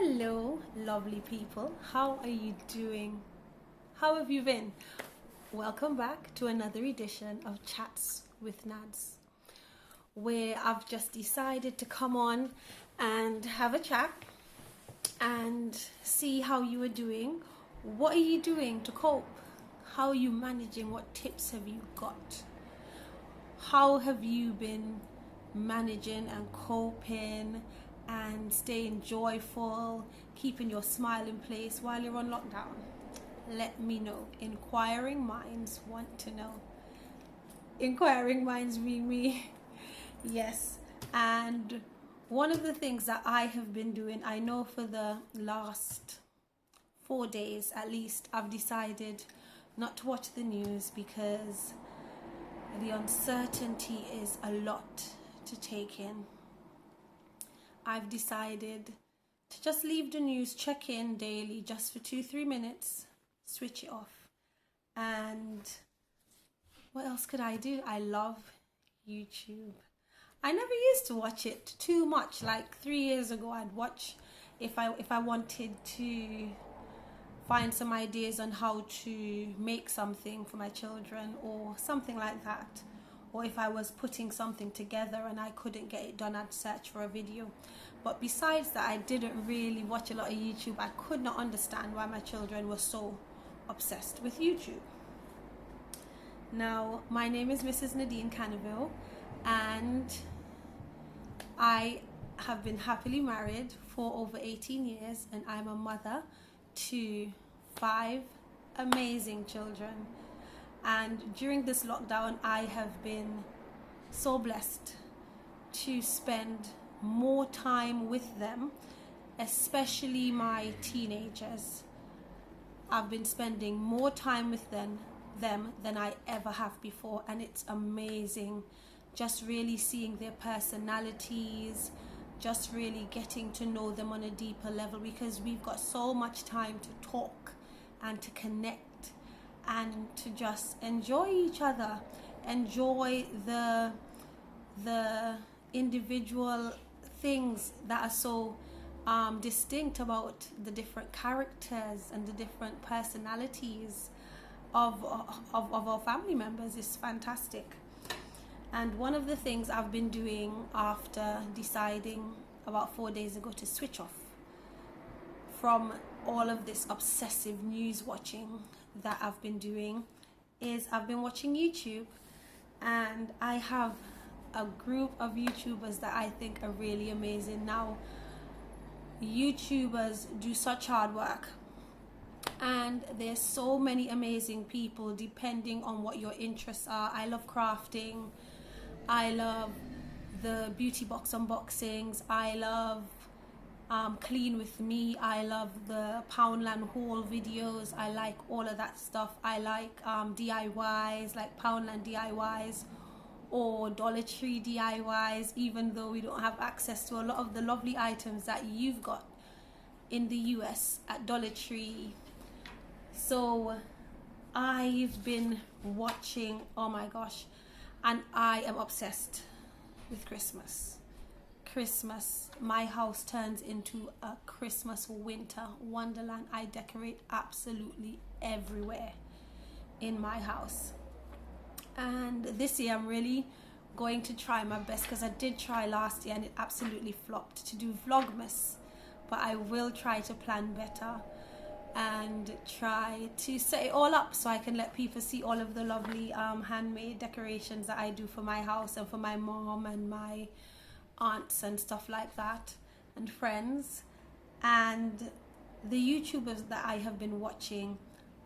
Hello, lovely people. How are you doing? How have you been? Welcome back to another edition of Chats with Nads, where I've just decided to come on and have a chat and see how you are doing. What are you doing to cope? How are you managing? What tips have you got? How have you been managing and coping and staying joyful, keeping your smile in place while you're on lockdown? Let me know. Inquiring minds want to know. Inquiring minds mean me. Yes. And one of the things that I have been doing, I know for the last 4 days at least, I've decided not to watch the news because the uncertainty is a lot to take in. I've decided to just leave the news, check in daily just for 2-3 minutes, switch it off. And what else could I do? I love YouTube. I never used to watch it too much. Like 3 years ago, I'd watch if I wanted to find some ideas on how to make something for my children or something like that. Or if I was putting something together and I couldn't get it done, I'd search for a video. But besides that, I didn't really watch a lot of YouTube. I could not understand why my children were so obsessed with YouTube. Now, my name is Mrs. Nadine Canaville, and I have been happily married for over 18 years, and I'm a mother to 5 amazing children. And during this lockdown, I have been so blessed to spend more time with them, especially my teenagers. I've been spending more time with them than I ever have before, and it's amazing just really seeing their personalities, just really getting to know them on a deeper level, because we've got so much time to talk and to connect and to just enjoy each other, enjoy the individual things that are so distinct about the different characters and the different personalities of our family members. Is fantastic. And one of the things I've been doing after deciding about 4 days ago to switch off from all of this obsessive news watching that I've been doing is I've been watching YouTube, and I have a group of YouTubers that I think are really amazing. Now, YouTubers do such hard work, and there's so many amazing people depending on what your interests are. I love crafting, I love the beauty box unboxings, I love clean with me, I love the Poundland haul videos, I like all of that stuff. I like DIYs, like Poundland DIYs or Dollar Tree DIYs, even though we don't have access to a lot of the lovely items that you've got in the US at Dollar Tree. So I've been watching, oh my gosh, and I am obsessed with Christmas. My house turns into a Christmas winter wonderland. I decorate absolutely everywhere in my house. And this year I'm really going to try my best, because I did try last year and it absolutely flopped, to do Vlogmas. But I will try to plan better and try to set it all up so I can let people see all of the lovely handmade decorations that I do for my house and for my mom and my aunts and stuff like that, and friends. And the YouTubers that I have been watching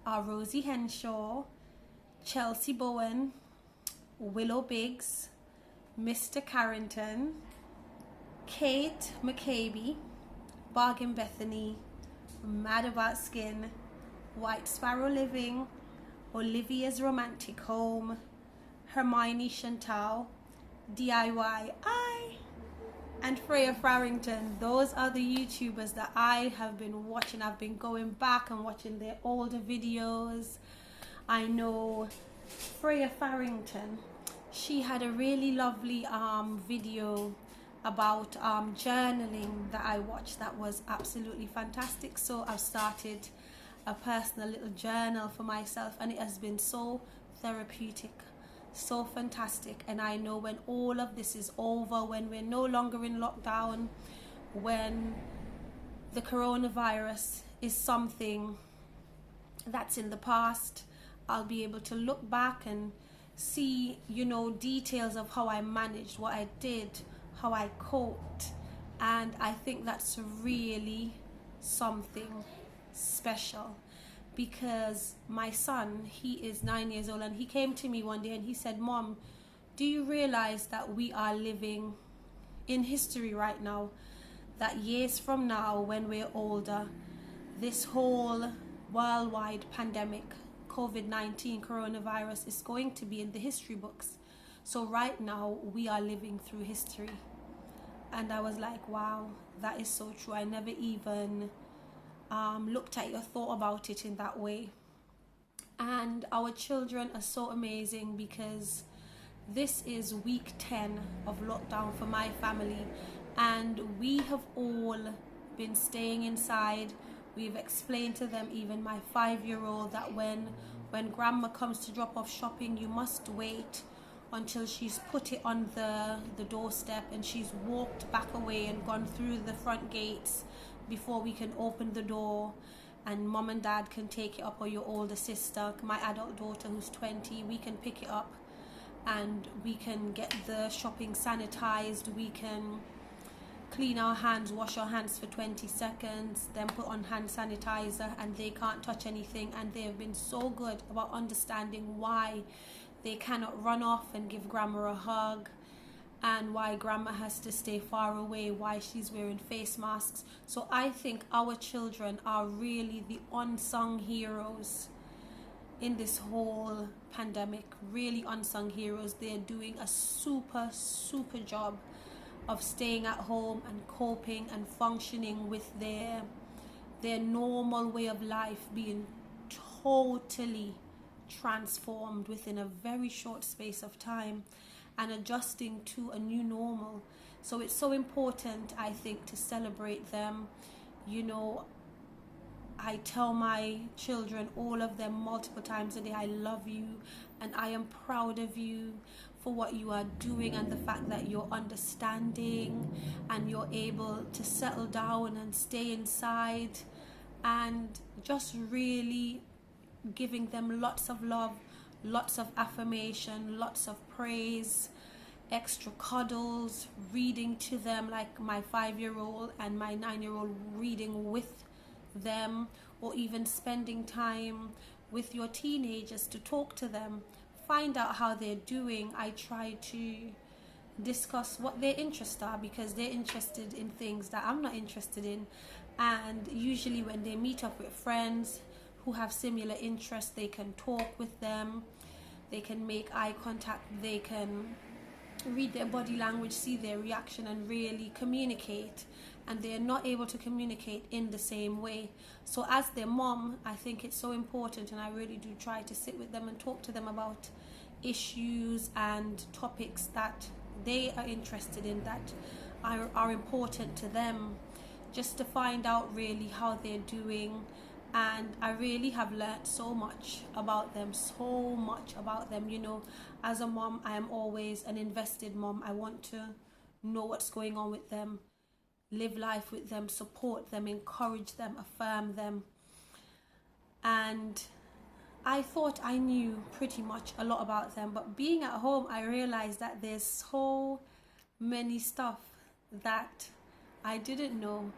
are Rosie Henshaw, Chelsea Bowen, Willow Biggs, Mr. Carrington, Kate McCabe, Bargain Bethany, Mad About Skin, White Sparrow Living, Olivia's Romantic Home, Hermione Chantal, DIY and Freya Farrington. Those are the YouTubers that I have been watching. I've been going back and watching their older videos. I know Freya Farrington, she had a really lovely video about journaling that I watched that was absolutely fantastic. So I've started a personal little journal for myself, and it has been so therapeutic, so fantastic. And I know when all of this is over, when we're no longer in lockdown, when the coronavirus is something that's in the past, I'll be able to look back and see, you know, details of how I managed, what I did, how I coped. And I think that's really something special, because my son, he is 9 years old, and he came to me one day and he said, Mom, do you realize that we are living in history right now? That years from now, when we're older, this whole worldwide pandemic, COVID-19, coronavirus, is going to be in the history books. So right now, we are living through history. And I was like, wow, that is so true. I never even looked at it or thought about it in that way. And our children are so amazing, because this is week 10 of lockdown for my family, and we have all been staying inside. We've explained to them, even my 5-year-old, that when grandma comes to drop off shopping, you must wait until she's put it on the doorstep and she's walked back away and gone through the front gates before we can open the door and mom and dad can take it up, or your older sister, my adult daughter who's 20, we can pick it up and we can get the shopping sanitized, we can clean our hands, wash our hands for 20 seconds, then put on hand sanitizer, and they can't touch anything. And they have been so good about understanding why they cannot run off and give grandma a hug, and why grandma has to stay far away, why she's wearing face masks. So I think our children are really the unsung heroes in this whole pandemic, really unsung heroes. They're doing a super job of staying at home and coping and functioning with their normal way of life being totally transformed within a very short space of time, and adjusting to a new normal. So it's so important, I think, to celebrate them. You know, I tell my children, all of them, multiple times a day, I love you and I am proud of you for what you are doing, and the fact that you're understanding and you're able to settle down and stay inside, and just really giving them lots of love, lots of affirmation, lots of praise, extra cuddles, reading to them, like my 5-year-old and my 9-year-old, reading with them, or even spending time with your teenagers to talk to them, find out how they're doing. I try to discuss what their interests are, because they're interested in things that I'm not interested in. And usually when they meet up with friends who have similar interests, they can talk with them, they can make eye contact, they can read their body language, see their reaction, and really communicate. And they're not able to communicate in the same way. So as their mom, I think it's so important, and I really do try to sit with them and talk to them about issues and topics that they are interested in, that are important to them, just to find out really how they're doing. And I really have learned so much about them, you know. As a mom, I am always an invested mom. I want to know what's going on with them, live life with them, support them, encourage them, affirm them. And I thought I knew pretty much a lot about them, but being at home, I realized that there's so many stuff that I didn't know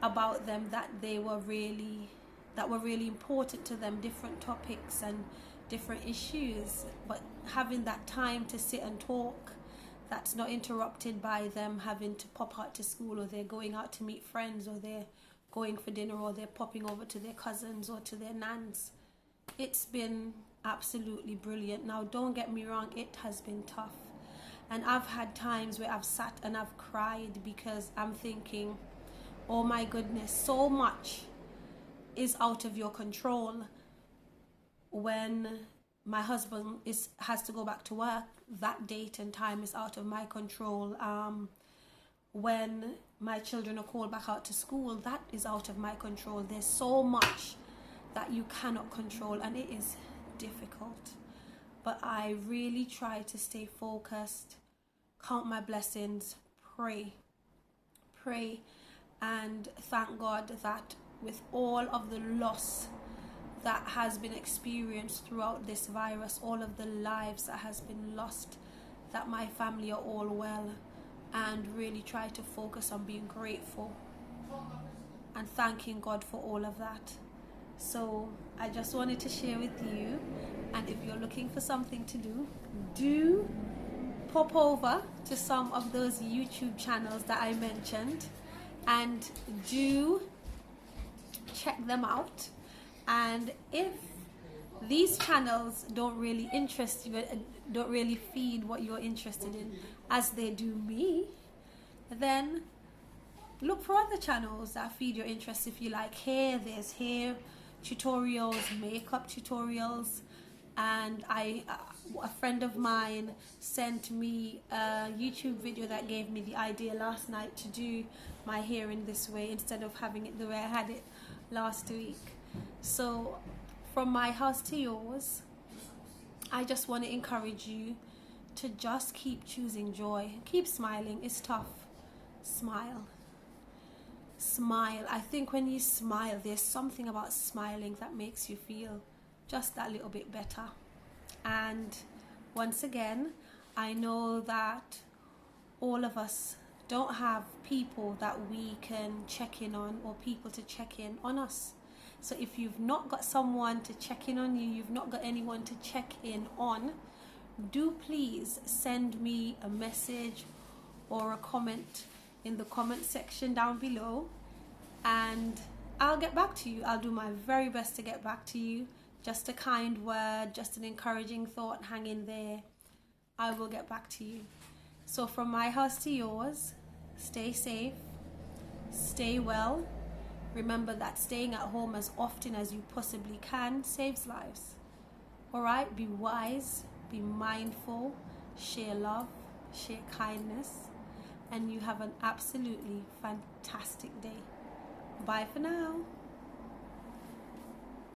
about them, that were really important to them, different topics and different issues. But having that time to sit and talk, that's not interrupted by them having to pop out to school, or they're going out to meet friends, or they're going for dinner, or they're popping over to their cousins or to their nans. It's been absolutely brilliant. Now, don't get me wrong, it has been tough. And I've had times where I've sat and I've cried, because I'm thinking, oh my goodness, so much is out of your control. When my husband has to go back to work, that date and time is out of my control. when my children are called back out to school, that is out of my control. There's so much that you cannot control, and it is difficult. But I really try to stay focused, count my blessings, pray, and thank God that with all of the loss that has been experienced throughout this virus, all of the lives that has been lost, that my family are all well, and really try to focus on being grateful and thanking God for all of that. So I just wanted to share with you, and if you're looking for something to do pop over to some of those YouTube channels that I mentioned and do check them out. And if these channels don't really interest you, don't really feed what you're interested in as they do me, then look for other channels that feed your interest. If you like hair, there's hair tutorials, makeup tutorials. And a friend of mine sent me a YouTube video that gave me the idea last night to do my hair in this way instead of having it the way I had it last week. So from my house to yours, I just want to encourage you to just keep choosing joy, keep smiling. It's tough. Smile. I think when you smile, there's something about smiling that makes you feel just that little bit better. And once again, I know that all of us don't have people that we can check in on, or people to check in on us. So if you've not got someone to check in on you, you've not got anyone to check in on, do please send me a message or a comment in the comment section down below, and I'll get back to you. I'll do my very best to get back to you. Just a kind word, just an encouraging thought, hang in there. I will get back to you. So from my house to yours, stay safe, stay well. Remember that staying at home as often as you possibly can saves lives. Alright, be wise, be mindful, share love, share kindness, and you have an absolutely fantastic day. Bye for now.